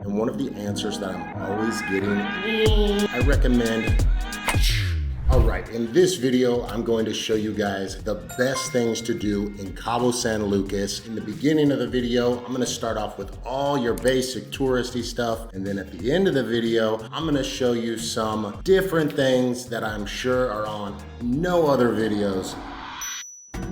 And one of the answers that I'm always getting, I recommend. All right, in this video, I'm going to show you guys the best things to do in Cabo San Lucas. In the beginning of the video, I'm gonna start off with all your basic touristy stuff. And then at the end of the video, I'm gonna show you some different things that I'm sure are on no other videos.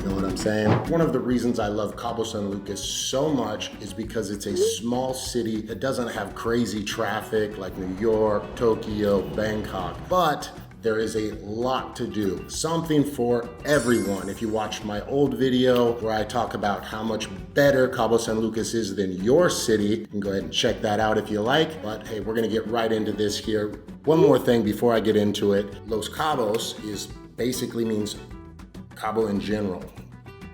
You know what I'm saying? One of the reasons I love Cabo San Lucas so much is because it's a small city that doesn't have crazy traffic like New York, Tokyo, Bangkok, but there is a lot to do, something for everyone. If you watched my old video where I talk about how much better Cabo San Lucas is than your city, you can go ahead and check that out if you like. But hey, we're gonna get right into this here. One more thing before I get into it. Los Cabos basically means Cabo in general.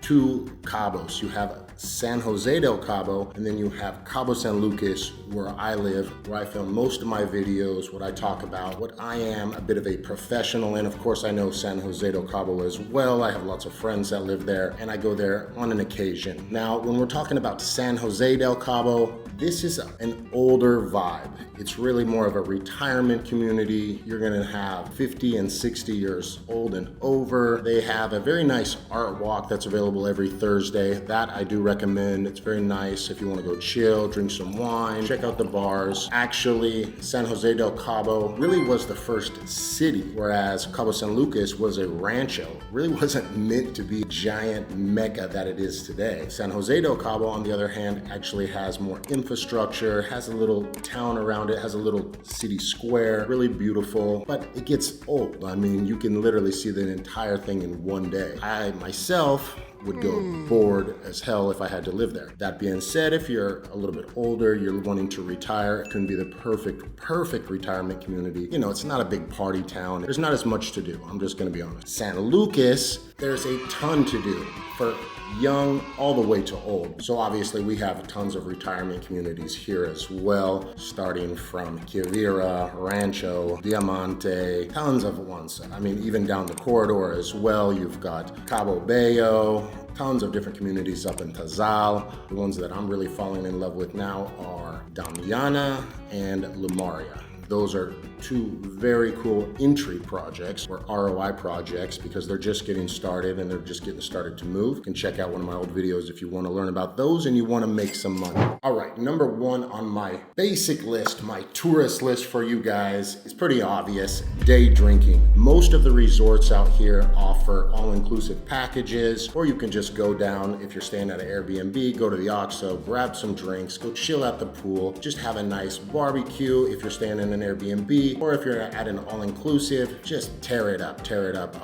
Two Cabos. You have San Jose del Cabo, and then you have Cabo San Lucas, where I live, where I film most of my videos, what I talk about, what I am, a bit of a professional, and of course I know San Jose del Cabo as well. I have lots of friends that live there, and I go there on an occasion. Now, when we're talking about San Jose del Cabo, this is an older vibe. It's really more of a retirement community. You're gonna have 50 and 60 years old and over. They have a very nice art walk that's available every Thursday. That I do recommend. It's very nice if you wanna go chill, drink some wine, check out the bars. Actually, San Jose del Cabo really was the first city, whereas Cabo San Lucas was a rancho. It really wasn't meant to be a giant mecca that it is today. San Jose del Cabo, on the other hand, actually has more infrastructure, has a little town around it, has a little city square, really beautiful, but it gets old. I mean, you can literally see the entire thing in one day. I myself would go bored as hell if I had to live there. That being said, if you're a little bit older, you're wanting to retire, it can be the perfect retirement community. You know, it's not a big party town. There's not as much to do. I'm just gonna be honest. San Lucas, there's a ton to do for young all the way to old. So obviously we have tons of retirement communities here as well, starting from Quivira, Rancho, Diamante, tons of ones. I mean, even down the corridor as well, you've got Cabo Bello, tons of different communities up in Tazal. The ones that I'm really falling in love with now are Damiana and Lumaria. Those are two very cool entry projects or ROI projects because they're just getting started and they're just getting started to move. You can check out one of my old videos if you want to learn about those and you want to make some money. All right, number one on my basic list, my tourist list for you guys is pretty obvious: day drinking. Most of the resorts out here offer all-inclusive packages, or you can just go down if you're staying at an Airbnb, go to the OXXO, grab some drinks, go chill at the pool, just have a nice barbecue if you're staying in an Airbnb, or if you're at an all-inclusive, just tear it up.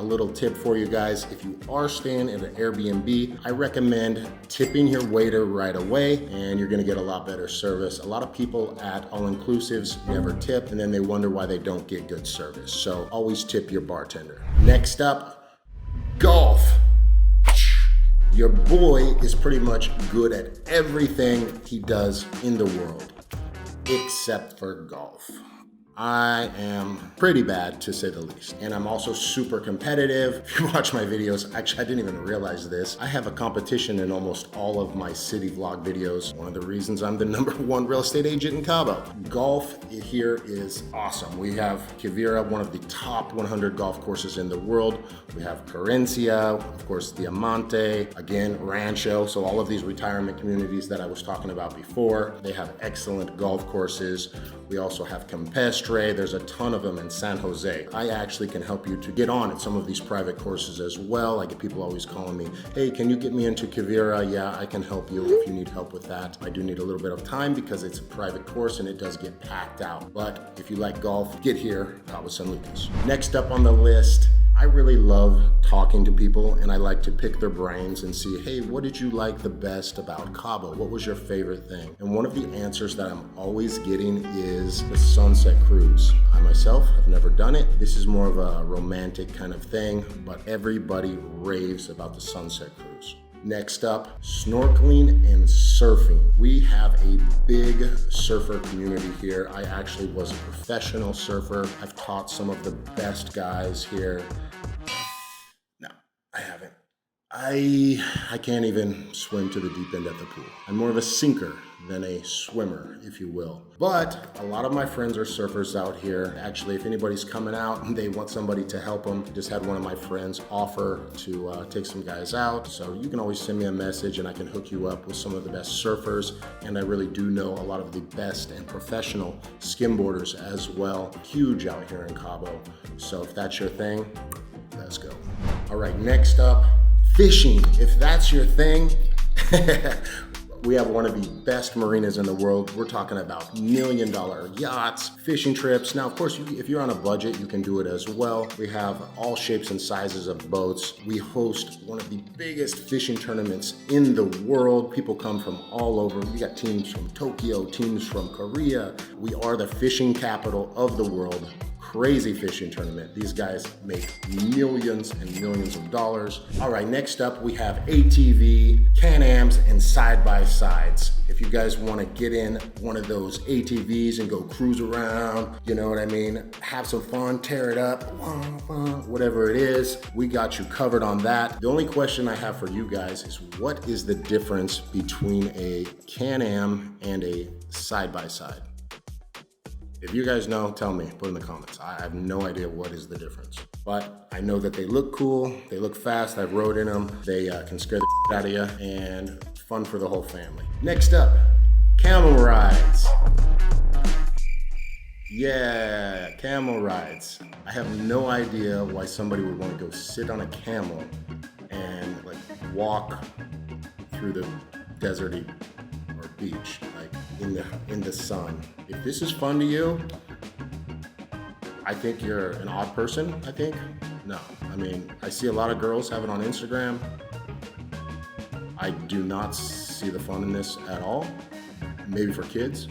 A little tip for you guys: if you are staying at an Airbnb, I recommend tipping your waiter right away, and you're gonna get a lot better service. A lot of people at all-inclusives never tip, and then they wonder why they don't get good service. So always tip your bartender. Next up, golf. Your boy is pretty much good at everything he does in the world, except for golf. I am pretty bad, to say the least. And I'm also super competitive. If you watch my videos, actually, I didn't even realize this. I have a competition in almost all of my city vlog videos. One of the reasons I'm the #1 real estate agent in Cabo. Golf here is awesome. We have Quivira, one of the top 100 golf courses in the world. We have Carencia, of course, Diamante, again, Rancho. So all of these retirement communities that I was talking about before, they have excellent golf courses. We also have Campestre. There's a ton of them in San Jose. I actually can help you to get on at some of these private courses as well. I get people always calling me, hey, can you get me into Quivira? Yeah, I can help you if you need help with that. I do need a little bit of time because it's a private course and it does get packed out. But if you like golf, get here, Cabo San Lucas. Next up on the list, I really love talking to people and I like to pick their brains and see, hey, what did you like the best about Cabo? What was your favorite thing? And one of the answers that I'm always getting is the sunset cruise. I myself have never done it. This is more of a romantic kind of thing, but everybody raves about the sunset cruise. Next up, snorkeling and surfing. We have a big surfer community here. I actually was a professional surfer. I've taught some of the best guys here. No, I haven't. I can't even swim to the deep end at the pool. I'm more of a sinker than a swimmer, if you will. But a lot of my friends are surfers out here. Actually, if anybody's coming out and they want somebody to help them, I just had one of my friends offer to take some guys out. So you can always send me a message and I can hook you up with some of the best surfers. And I really do know a lot of the best and professional skimboarders as well. Huge out here in Cabo. So if that's your thing, let's go. All right, next up, fishing. If that's your thing, we have one of the best marinas in the world. We're talking about $1 million yachts, fishing trips. Now, of course, if you're on a budget, you can do it as well. We have all shapes and sizes of boats. We host one of the biggest fishing tournaments in the world. People come from all over. You got teams from Tokyo, teams from Korea. We are the fishing capital of the world. Crazy fishing tournament. These guys make millions and millions of dollars. All right, next up we have ATV, Can-Ams, and side-by-sides. If you guys want to get in one of those ATVs and go cruise around, you know what I mean? Have some fun, tear it up, whatever it is, we got you covered on that. The only question I have for you guys is what is the difference between a Can-Am and a side-by-side? If you guys know, tell me, put in the comments. I have no idea what is the difference. But I know that they look cool, they look fast, I've rode in them, they can scare the out of you, and fun for the whole family. Next up, camel rides. Yeah, camel rides. I have no idea why somebody would want to go sit on a camel and like walk through the deserty or beach, like in the sun. If this is fun to you, I think you're an odd person, I think. No, I mean, I see a lot of girls have it on Instagram. I do not see the fun in this at all. Maybe for kids.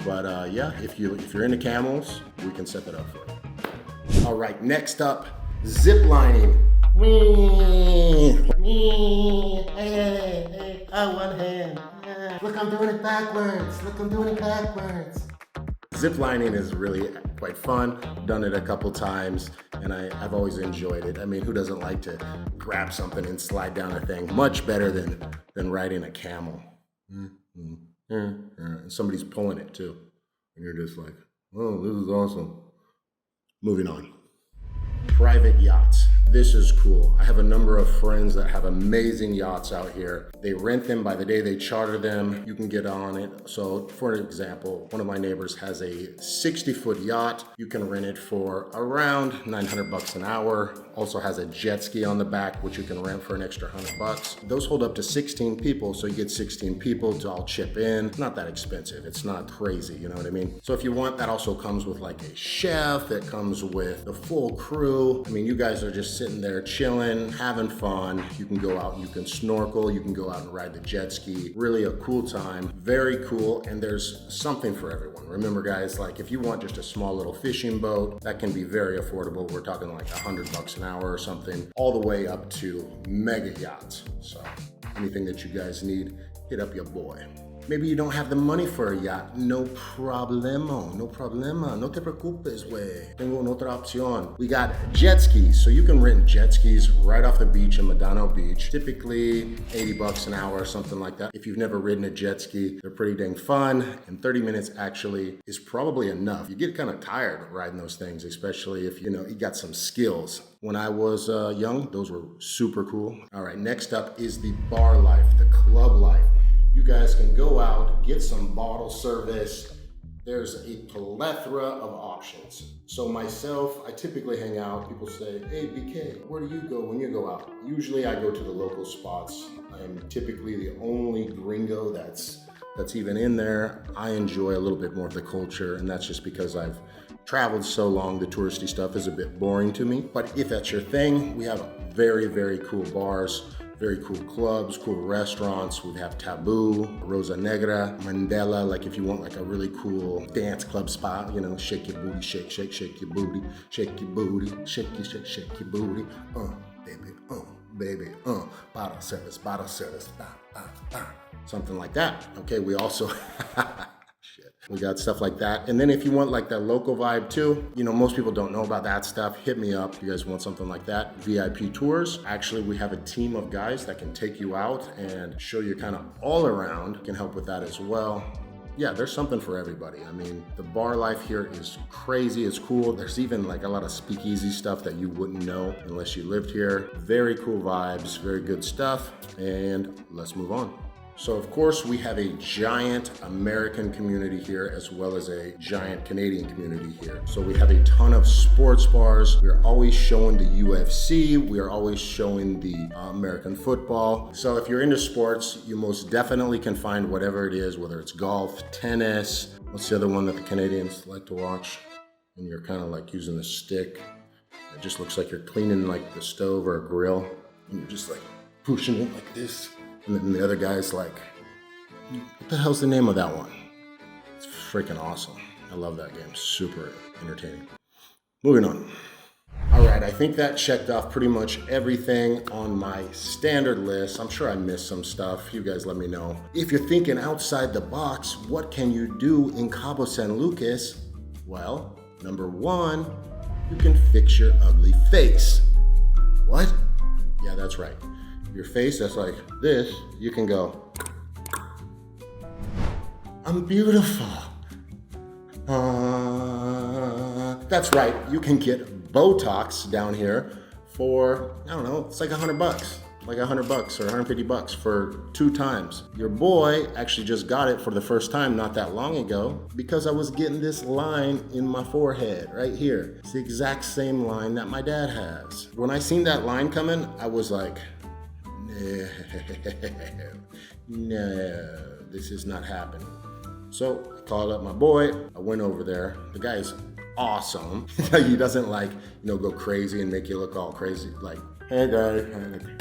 But yeah, if you're into camels, we can set that up for you. All right, next up, zip lining. Hey, one hand. Look, I'm doing it backwards. Zip lining is really quite fun. Done it a couple times and I've always enjoyed it. I mean, who doesn't like to grab something and slide down a thing? Much better than riding a camel. And somebody's pulling it too. And you're just like, oh, this is awesome. Moving on. Private yachts. This is cool. I have a number of friends that have amazing yachts out here. They rent them by the day, they charter them. You can get on it. So for example, one of my neighbors has a 60-foot yacht. You can rent it for around 900 bucks an hour. Also has a jet ski on the back, which you can rent for an extra 100 bucks. Those hold up to 16 people. So you get 16 people to all chip in. Not that expensive. It's not crazy. You know what I mean? So if you want, that also comes with like a chef. It comes with the full crew. I mean, you guys are just sitting there chilling, having fun. You can go out and you can snorkel. You can go out and ride the jet ski. Really a cool time. Very cool. And there's something for everyone. Remember guys, like if you want just a small little fishing boat, that can be very affordable. We're talking like 100 bucks an hour or something, all the way up to mega yachts. So anything that you guys need, hit up your boy. Maybe you don't have the money for a yacht. No problema, no problema. No te preocupes, güey. Tengo otra opción. We got jet skis. So you can rent jet skis right off the beach in Medano Beach. Typically 80 bucks an hour or something like that. If you've never ridden a jet ski, they're pretty dang fun. And 30 minutes actually is probably enough. You get kind of tired riding those things, especially if you got some skills. When I was young, those were super cool. All right, next up is the bar life, the club life. You guys can go out, get some bottle service. There's a plethora of options. So myself, I typically hang out. People say, hey, BK, where do you go when you go out? Usually I go to the local spots. I'm typically the only gringo that's even in there. I enjoy a little bit more of the culture, and that's just because I've traveled so long, the touristy stuff is a bit boring to me. But if that's your thing, we have very, very cool bars. Very cool clubs, cool restaurants. We have Taboo, Rosa Negra, Mandela, like if you want like a really cool dance club spot, shake your booty, shake your booty, shake your booty, shake your booty, baby, bottle service, something like that. Okay, we also, Shit. We got stuff like that. And then if you want like that local vibe too, you know, most people don't know about that stuff. Hit me up if you guys want something like that. VIP tours. Actually, we have a team of guys that can take you out and show you kind of all around. Can help with that as well. Yeah, there's something for everybody. I mean, the bar life here is crazy, it's cool. There's even like a lot of speakeasy stuff that you wouldn't know unless you lived here. Very cool vibes, very good stuff. And let's move on. So of course we have a giant American community here as well as a giant Canadian community here. So we have a ton of sports bars. We're always showing the UFC. We are always showing the American football. So if you're into sports, you most definitely can find whatever it is, whether it's golf, tennis. What's the other one that the Canadians like to watch? And you're kind of like using a stick. It just looks like you're cleaning like the stove or a grill. And you're just like pushing it like this. And then the other guy's like, what the hell's the name of that one? It's freaking awesome. I love that game. Super entertaining. Moving on. All right, I think that checked off pretty much everything on my standard list. I'm sure I missed some stuff. You guys let me know. If you're thinking outside the box, what can you do in Cabo San Lucas? Well, number one, you can fix your ugly face. What? Yeah, that's right. Your face that's like this, you can go, I'm beautiful. That's right, you can get Botox down here for, I don't know, it's like $100. Like $100 or $150 for 2 times. Your boy actually just got it for the first time not that long ago because I was getting this line in my forehead right here. It's the exact same line that my dad has. When I seen that line coming, I was like, no, this is not happening. So I called up my boy. I went over there. The guy is awesome. He doesn't like, go crazy and make you look all crazy. Like, hey guy.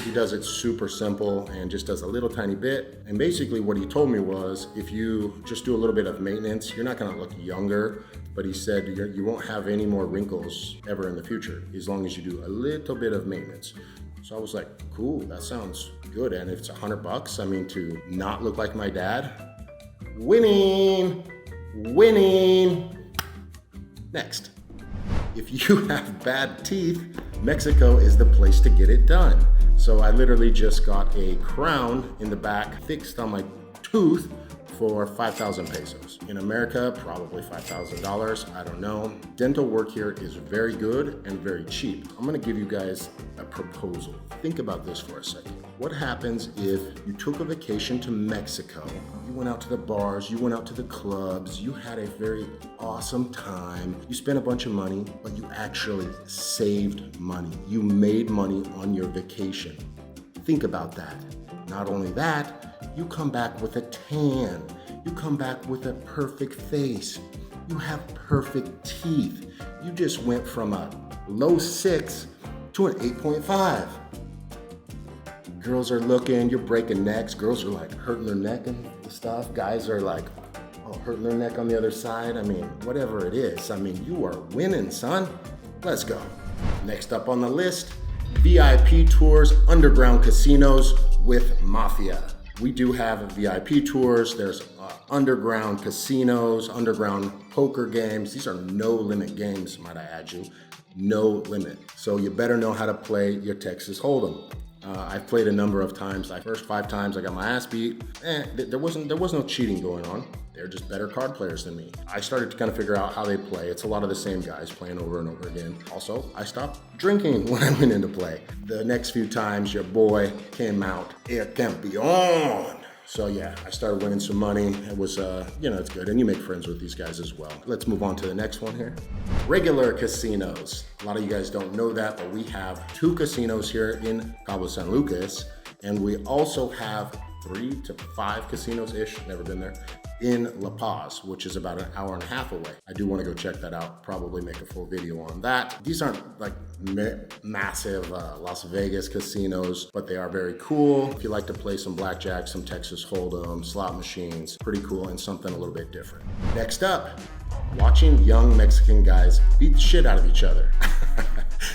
He does it super simple and just does a little tiny bit. And basically what he told me was, if you just do a little bit of maintenance, you're not gonna look younger. But he said you won't have any more wrinkles ever in the future, as long as you do a little bit of maintenance. So I was like, cool, that sounds good. And if it's $100, I mean, to not look like my dad, winning. Next, if you have bad teeth, Mexico is the place to get it done. So I literally just got a crown in the back fixed on my tooth for 5,000 pesos. In America, probably $5,000, I don't know. Dental work here is very good and very cheap. I'm gonna give you guys a proposal. Think about this for a second. What happens if you took a vacation to Mexico, you went out to the bars, you went out to the clubs, you had a very awesome time, you spent a bunch of money, but you actually saved money. You made money on your vacation. Think about that. Not only that, you come back with a tan. You come back with a perfect face. You have perfect teeth. You just went from a low 6 to an 8.5. Girls are looking, you're breaking necks. Girls are like hurting their neck and stuff. Guys are like, hurting their neck on the other side. I mean, whatever it is. I mean, you are winning, son. Let's go. Next up on the list, VIP tours, underground casinos with mafia. We do have VIP tours. There's underground casinos, underground poker games. These are no limit games, might I add you. No limit. So you better know how to play your Texas Hold'em. I've played a number of times. The first 5 times I got my ass beat. There was no cheating going on. They're just better card players than me. I started to kind of figure out how they play. It's a lot of the same guys playing over and over again. Also, I stopped drinking when I went into play. The next few times, your boy came out El Campeón. So yeah, I started winning some money. It was, it's good. And you make friends with these guys as well. Let's move on to the next one here. Regular casinos. A lot of you guys don't know that, but we have 2 casinos here in Cabo San Lucas. And we also have 3 to 5 casinos-ish, never been there, in La Paz, which is about an hour and a half away. I do want to go check that out, probably make a full video on that. These aren't like massive Las Vegas casinos, but they are very cool. If you like to play some blackjack, some Texas Hold'em, slot machines, pretty cool and something a little bit different. Next up, watching young Mexican guys beat the shit out of each other.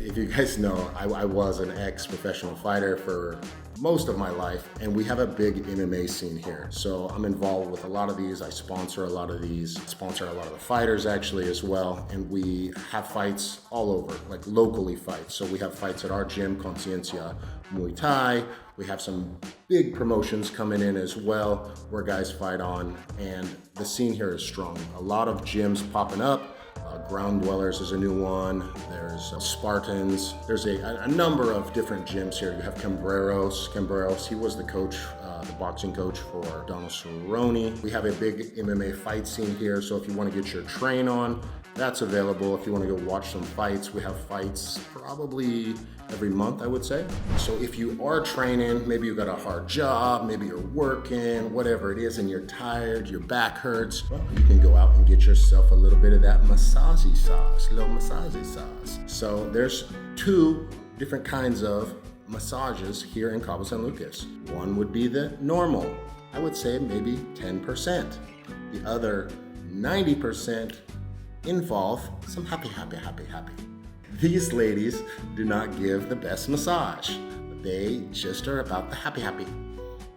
If you guys know, I was an ex-professional fighter for most of my life, and we have a big MMA scene here. So I'm involved with a lot of these. I sponsor a lot of these, sponsor a lot of the fighters actually as well. And we have fights all over, like locally fights. So we have fights at our gym, Conciencia Muay Thai. We have some big promotions coming in as well where guys fight on, and the scene here is strong. A lot of gyms popping up. Ground Dwellers is a new one. There's Spartans. There's a number of different gyms here. You have Cambreros. He was the coach, the boxing coach for Donald Cerrone. We have a big MMA fight scene here. So if you want to get your train on, that's available. If you want to go watch some fights, we have fights probably every month, I would say. So if you are training, maybe you got a hard job, maybe you're working, whatever it is, and you're tired, your back hurts, well, you can go out and get yourself a little bit of that massage sauce, little massage sauce. So there's 2 different kinds of massages here in Cabo San Lucas. One would be the normal, I would say maybe 10%. The other 90% involve some happy. These ladies do not give the best massage. They just are about the happy.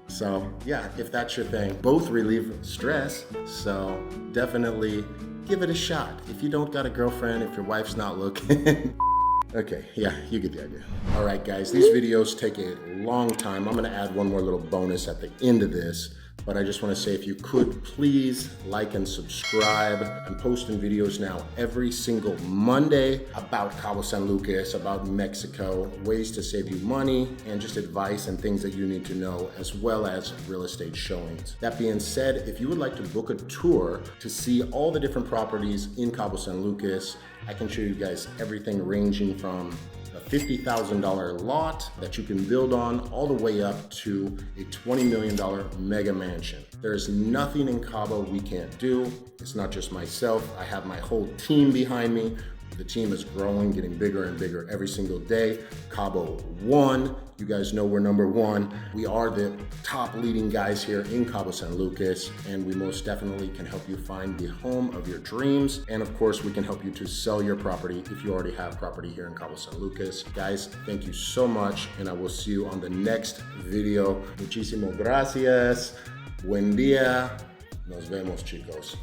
So yeah, if that's your thing, both relieve stress. So definitely give it a shot. If you don't got a girlfriend, if your wife's not looking. Okay, yeah, you get the idea. All right, guys, these videos take a long time. I'm gonna add one more little bonus at the end of this. But I just want to say, if you could please like and subscribe. I'm posting videos now every single Monday about Cabo San Lucas, about Mexico, ways to save you money, and just advice and things that you need to know, as well as real estate showings. That being said, if you would like to book a tour to see all the different properties in Cabo San Lucas, I can show you guys everything ranging from a $50,000 lot that you can build on all the way up to a $20 million mega mansion. There's nothing in Cabo we can't do. It's not just myself. I have my whole team behind me. The team is growing, getting bigger and bigger every single day. Cabo 1, you guys know we're number 1. We are the top leading guys here in Cabo San Lucas, and we most definitely can help you find the home of your dreams. And of course, we can help you to sell your property if you already have property here in Cabo San Lucas. Guys, thank you so much, and I will see you on the next video. Muchísimas gracias. Buen día. Nos vemos, chicos.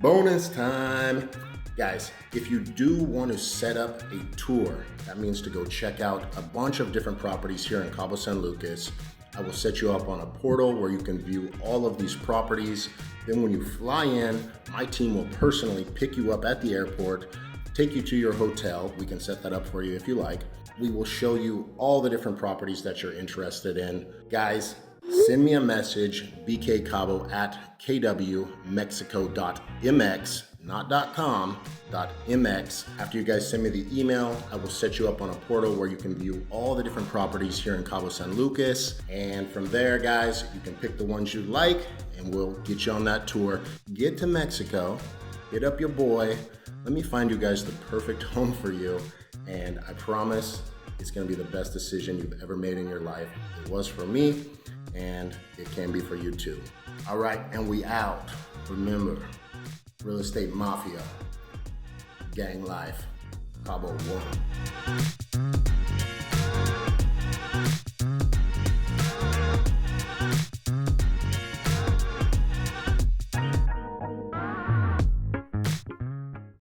Bonus time. Guys, if you do want to set up a tour, that means to go check out a bunch of different properties here in Cabo San Lucas. I will set you up on a portal where you can view all of these properties. Then when you fly in, my team will personally pick you up at the airport, take you to your hotel. We can set that up for you if you like. We will show you all the different properties that you're interested in. Guys, send me a message, bkcabo at kwmexico.mx. not .com, .mx. After you guys send me the email, I will set you up on a portal where you can view all the different properties here in Cabo San Lucas. And from there, guys, you can pick the ones you like and we'll get you on that tour. Get to Mexico, hit up your boy. Let me find you guys the perfect home for you. And I promise it's gonna be the best decision you've ever made in your life. It was for me, and it can be for you too. All right, and we out. Remember, Real Estate Mafia, Gang Life, Cabo 1.